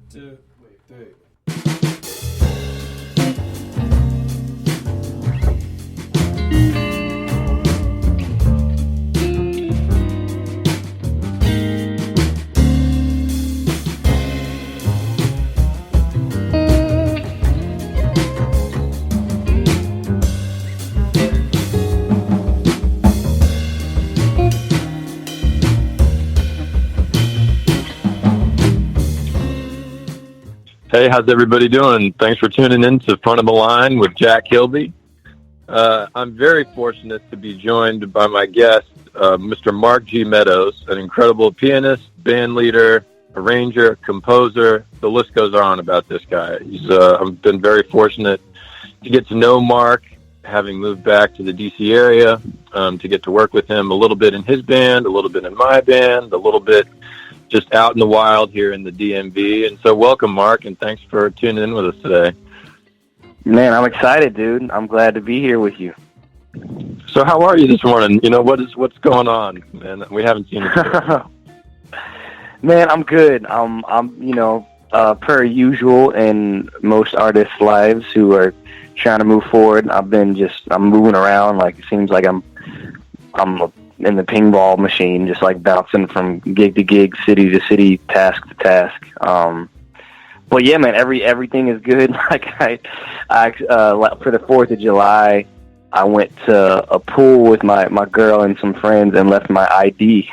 two, three. Hey, how's everybody doing? Thanks for tuning in to Front of the Line with Jack Kilby. I'm very fortunate to be joined by my guest, Mr. Mark G Meadows, an incredible pianist, band leader, arranger, composer. The list goes on about this guy. I've been very fortunate to get to know Mark, having moved back to the D.C. area, to get to work with him a little bit in his band, a little bit in my band, a little bit just out in the wild here in the DMV. And so welcome, Mark, and thanks for tuning in with us today. Man, I'm excited, dude. I'm glad to be here with you. So how are you this morning? You know, what's going on? And we haven't seen it. Man, I'm good. I'm per usual in most artists' lives who are trying to move forward. I'm moving around. Like, it seems like I'm in the ping ball machine, just like bouncing from gig to gig, city to city, task to task. But yeah, man, everything is good. Like I for the 4th of July, I went to a pool with my girl and some friends and left my ID.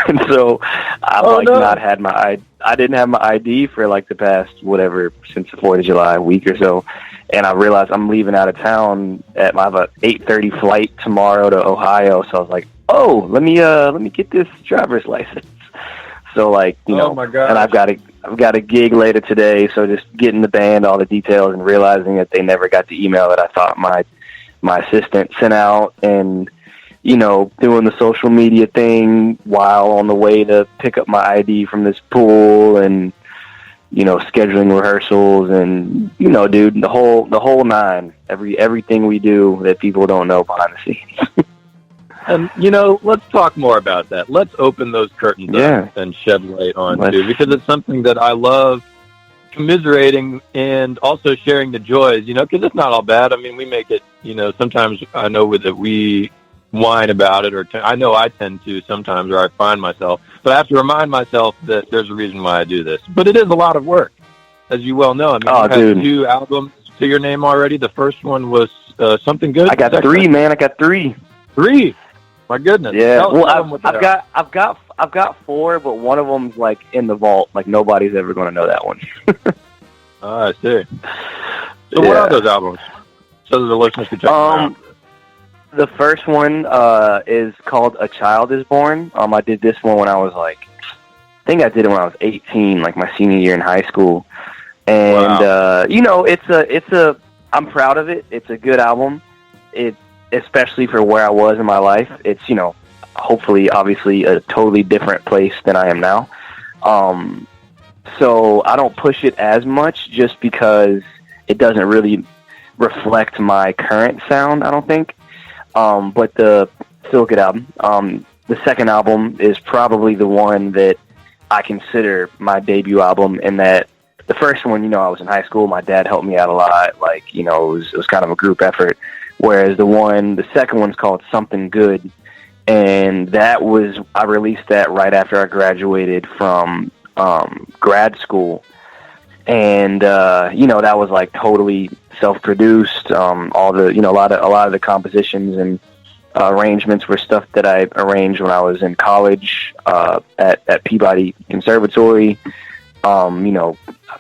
And so not had I didn't have my ID for like the past, since the 4th of July, week or so. And I realized I'm leaving out of town I have a 8:30 flight tomorrow to Ohio. So I was like, oh, let me get this driver's license. So oh my gosh. And I've got a gig later today. So just getting the band, all the details, and realizing that they never got the email that I thought my assistant sent out, and doing the social media thing while on the way to pick up my ID from this pool, and scheduling rehearsals, and dude, the whole nine, everything we do that people don't know behind the scenes. And let's talk more about that. Let's open those curtains up and shed light on too, because it's something that I love commiserating and also sharing the joys, because it's not all bad. I mean, we make it, sometimes I know that we whine about it, or I know I tend to sometimes, or I find myself, but I have to remind myself that there's a reason why I do this. But it is a lot of work, as you well know. I mean, you have 2 albums to your name already. The first one was Something Good. I got 3, man. I got 3. 3. My goodness. Yeah. Well, I've got 4, but one of them's like in the vault. Like nobody's ever going to know that one. I see. So what are those albums? So that the listeners can check them out. The first one is called A Child Is Born. I did this one when I was I think I did it when I was 18, like my senior year in high school. And wow. I'm proud of it. It's a good album. Especially for where I was in my life. It's, hopefully, obviously, a totally different place than I am now. So I don't push it as much just because it doesn't really reflect my current sound, I don't think. But still a good album. The second album is probably the one that I consider my debut album, in that the first one, I was in high school. My dad helped me out a lot. It was kind of a group effort. Whereas the second one's called Something Good, and I released that right after I graduated from grad school, and that was totally self-produced. All the a lot of the compositions and arrangements were stuff that I arranged when I was in college at Peabody Conservatory. I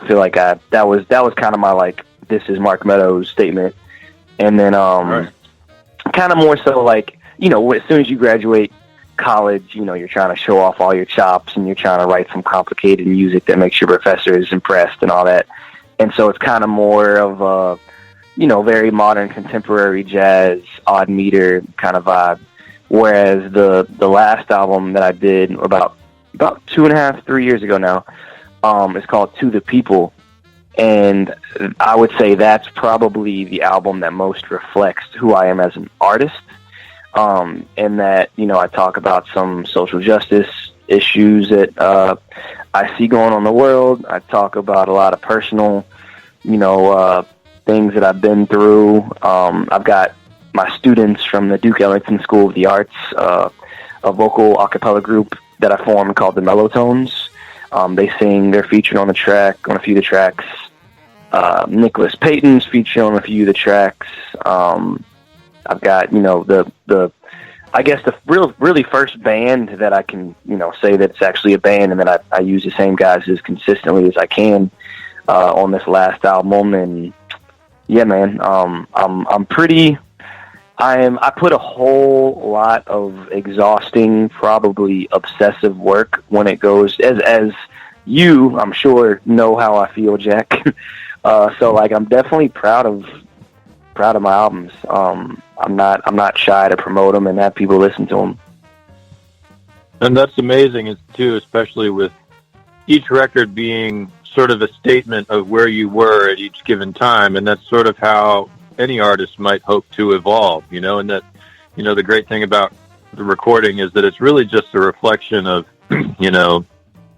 feel like that was kind of my this is Mark Meadows statement. And then, kind of more so as soon as you graduate college, you're trying to show off all your chops, and you're trying to write some complicated music that makes your professors impressed and all that. And so it's kind of more of a, very modern contemporary jazz, odd meter kind of vibe. Whereas the last album that I did about 2.5, 3 years ago now, is called To the People. And I would say that's probably the album that most reflects who I am as an artist. In that, I talk about some social justice issues that I see going on in the world. I talk about a lot of personal, things that I've been through. I've got my students from the Duke Ellington School of the Arts, a vocal a cappella group that I formed called the Mellotones. They sing. They're featured on a few of the tracks. Nicholas Payton's featured on a few of the tracks. I've got, I guess the really first band that I can, say that it's actually a band, and then I use the same guys as consistently as I can on this last album. And yeah, man, I put a whole lot of exhausting, probably obsessive work when it goes, as you, I'm sure, know how I feel, Jack. So like, I'm definitely proud of my albums. I'm not shy to promote them and have people listen to them. And that's amazing too, especially with each record being sort of a statement of where you were at each given time. And that's sort of how any artist might hope to evolve, and that, the great thing about the recording is that it's really just a reflection of,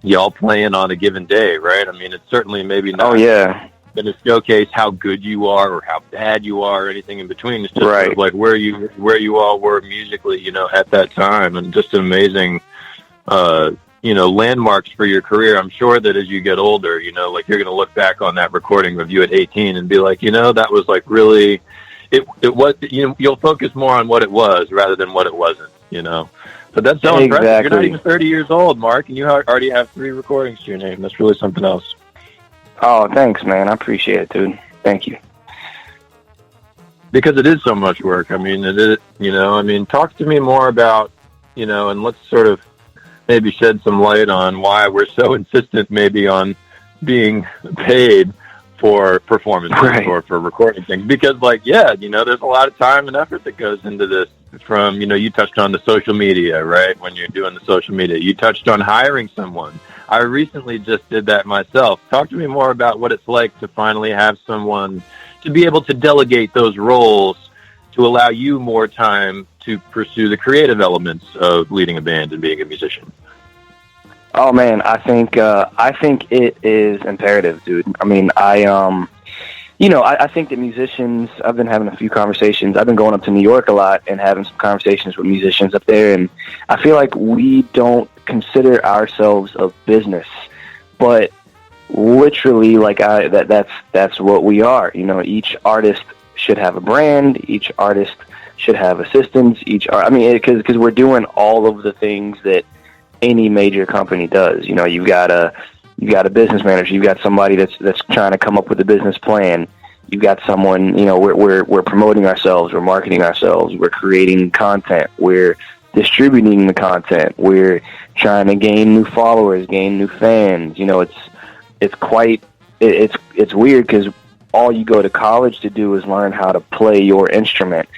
y'all playing on a given day, right? I mean, it's certainly maybe not. Oh, yeah. Going to showcase how good you are or how bad you are or anything in between. It's just right. Sort of like where you all were musically, at that time, and just an amazing, landmarks for your career. I'm sure that as you get older, like you're going to look back on that recording of you at 18 and be like, that was like really, it was, you'll focus more on what it was rather than what it wasn't, But that's so impressive. You're not even 30 years old, Mark, and you already have 3 recordings to your name. That's really something else. Oh, thanks, man. I appreciate it, dude. Thank you. Because it is so much work. I mean, talk to me more about, and let's sort of maybe shed some light on why we're so insistent maybe on being paid for performances or for recording things. Because, there's a lot of time and effort that goes into this from, you touched on the social media, right? When you're doing the social media. You touched on hiring someone. I recently just did that myself. Talk to me more about what it's like to finally have someone to be able to delegate those roles to allow you more time to pursue the creative elements of leading a band and being a musician. Oh man, I think it is imperative, dude. I mean, I think that musicians, I've been having a few conversations. I've been going up to New York a lot and having some conversations with musicians up there, and I feel like we don't consider ourselves a business, but literally, that's what we are. Each artist should have a brand. Each artist should have assistants. Because we're doing all of the things that any major company does. You've got a business manager. You've got somebody that's trying to come up with a business plan. You've got someone. We're promoting ourselves. We're marketing ourselves. We're creating content. We're distributing the content. We're trying to gain new followers, gain new fans. It's weird because all you go to college to do is learn how to play your instrument,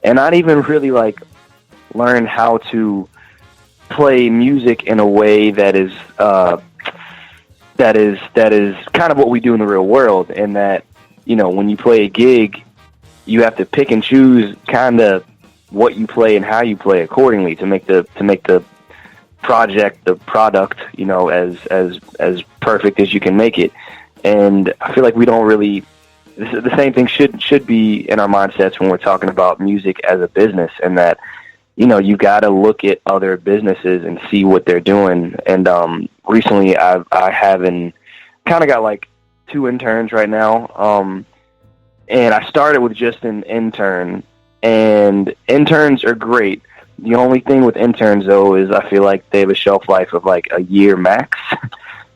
and not even really learn how to play music in a way that is kind of what we do in the real world. And that, when you play a gig, you have to pick and choose kind of what you play and how you play accordingly to make the product, as perfect as you can make it. And I feel like we don't really, the same thing should be in our mindsets when we're talking about music as a business, and that, you got to look at other businesses and see what they're doing. And recently I haven't kind of got 2 interns right now. And I started with just an intern, and interns are great. The only thing with interns, though, is I feel like they have a shelf life of a year max,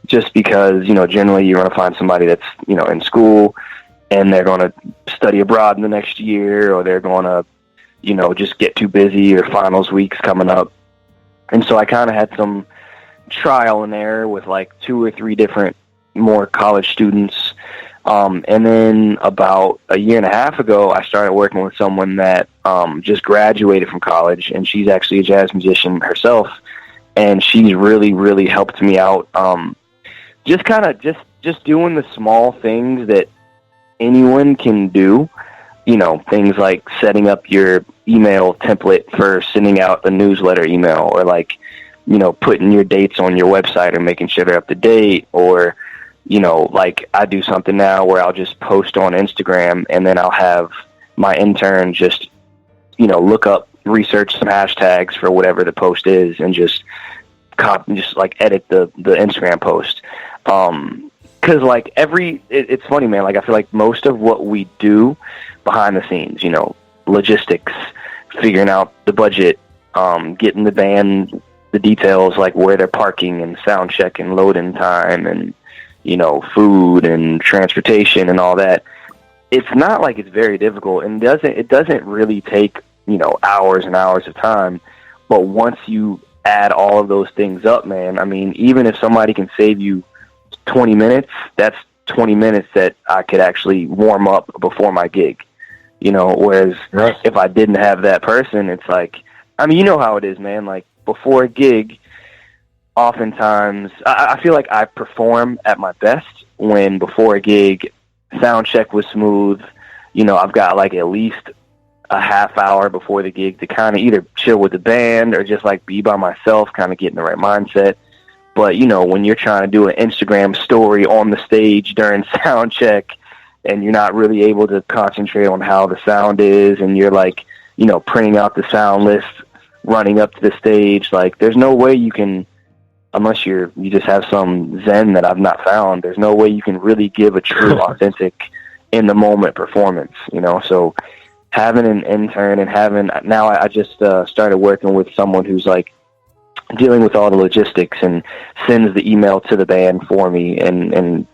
just because, generally you're going to find somebody that's, in school and they're going to study abroad in the next year, or they're going to, just get too busy, or finals week's coming up. And so I kind of had some trial and error with 2 or 3 different more college students. And then about a year and a half ago, I started working with someone that just graduated from college, and she's actually a jazz musician herself. And she's really, really helped me out. Just doing the small things that anyone can do. Things like setting up your email template for sending out a newsletter email, or putting your dates on your website or making sure they're up to date, or, like I do something now where I'll just post on Instagram and then I'll have my intern just, look up, research some hashtags for whatever the post is and just like edit the Instagram post. 'Cause like it's funny, man. Like I feel like most of what we do behind the scenes, logistics, figuring out the budget, getting the band the details, like where they're parking and sound check and loading time and, food and transportation and all that. It's not like it's very difficult, and it doesn't really take, hours and hours of time. But once you add all of those things up, man, I mean, even if somebody can save you 20 minutes, that's 20 minutes that I could actually warm up before my gig, whereas right. If I didn't have that person, it's like, I mean, you know how it is, man, like before a gig, oftentimes I feel like I perform at my best when before a gig, sound check was smooth. I've got like at least a half hour before the gig to kind of either chill with the band or just like be by myself, kind of get in the right mindset. But, when you're trying to do an Instagram story on the stage during sound check and you're not really able to concentrate on how the sound is, and you're like, printing out the sound list, running up to the stage, like there's no way you can, unless you just have some zen that I've not found, there's no way you can really give a true, authentic, in the moment performance, So having an intern and now I just started working with someone who's like dealing with all the logistics and sends the email to the band for me and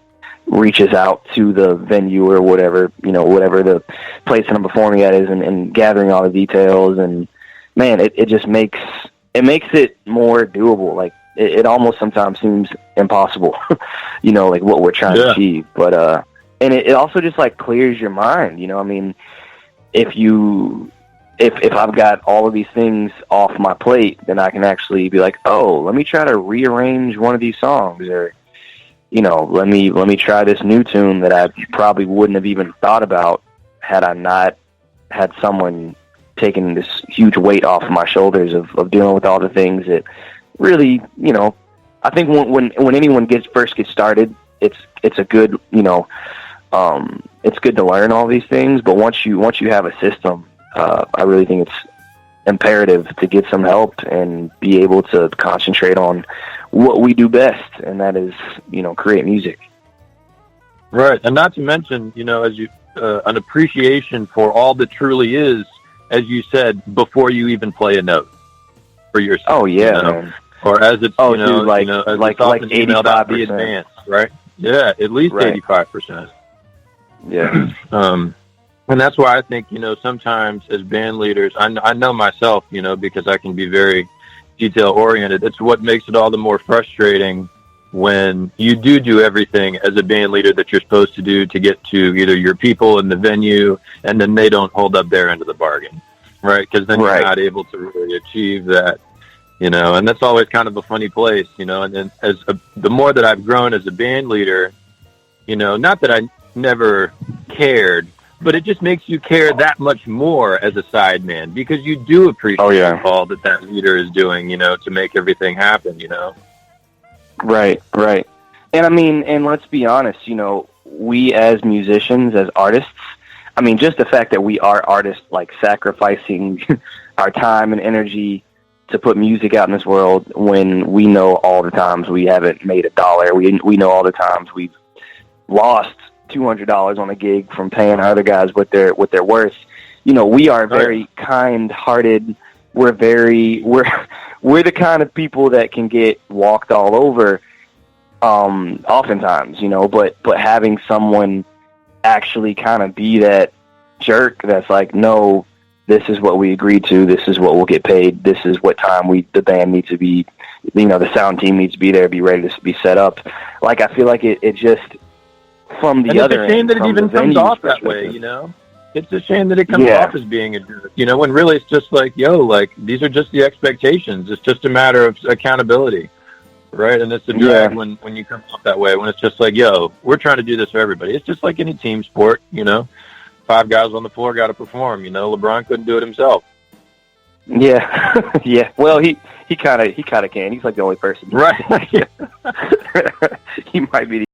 reaches out to the venue or whatever, whatever the place that I'm performing at is, and gathering all the details. And man, it just makes it more doable. Like it almost sometimes seems impossible, like what we're trying to achieve. But, and it also just like clears your mind, I mean, if I've got all of these things off my plate, then I can actually be like, oh, let me try to rearrange one of these songs, or, let me try this new tune that I probably wouldn't have even thought about had I not had someone taking this huge weight off of my shoulders of dealing with all the things that really, I think when anyone first gets started, it's a good, it's good to learn all these things. But once you have a system, I really think it's imperative to get some help and be able to concentrate on what we do best, and that is, create music. Right, and not to mention, as you an appreciation for all that truly is, as you said, before you even play a note for yourself. Oh yeah, man. Or as it's dude, like 85%, the advance, right? Yeah, at least 85%. Yeah. And that's why I think, sometimes as band leaders, I know myself, because I can be very detail oriented. It's what makes it all the more frustrating when you do everything as a band leader that you're supposed to do to get to either your people in the venue, and then they don't hold up their end of the bargain, right? Because then you're not able to really achieve that, and that's always kind of a funny place, and then the more that I've grown as a band leader, not that I never cared, but it just makes you care that much more as a sideman, because you do appreciate all that leader is doing, to make everything happen, Right. And I mean, and let's be honest, we as musicians, as artists, I mean, just the fact that we are artists, like sacrificing our time and energy to put music out in this world, when we know all the times we haven't made $1. We know all the times we've lost $200 on a gig from paying other guys what they're worth. We are very kind-hearted. We're the kind of people that can get walked all over, oftentimes, but having someone actually kind of be that jerk that's like, no, this is what we agreed to, this is what we'll get paid, this is what time the band needs to be, the sound team needs to be there, be ready to be set up. Like, I feel like it just, from the other end, it's a shame that it even comes off that way, It's a shame that it comes off as being a jerk, when really it's just like, these are just the expectations. It's just a matter of accountability, right? And it's a drag when you come off that way, when it's just like, we're trying to do this for everybody. It's just like any team sport, 5 guys on the floor got to perform, LeBron couldn't do it himself. Yeah, yeah. Well, he kind of can. He's like the only person. Yeah. Well, he kind of can. He's like the only person. Right. He might be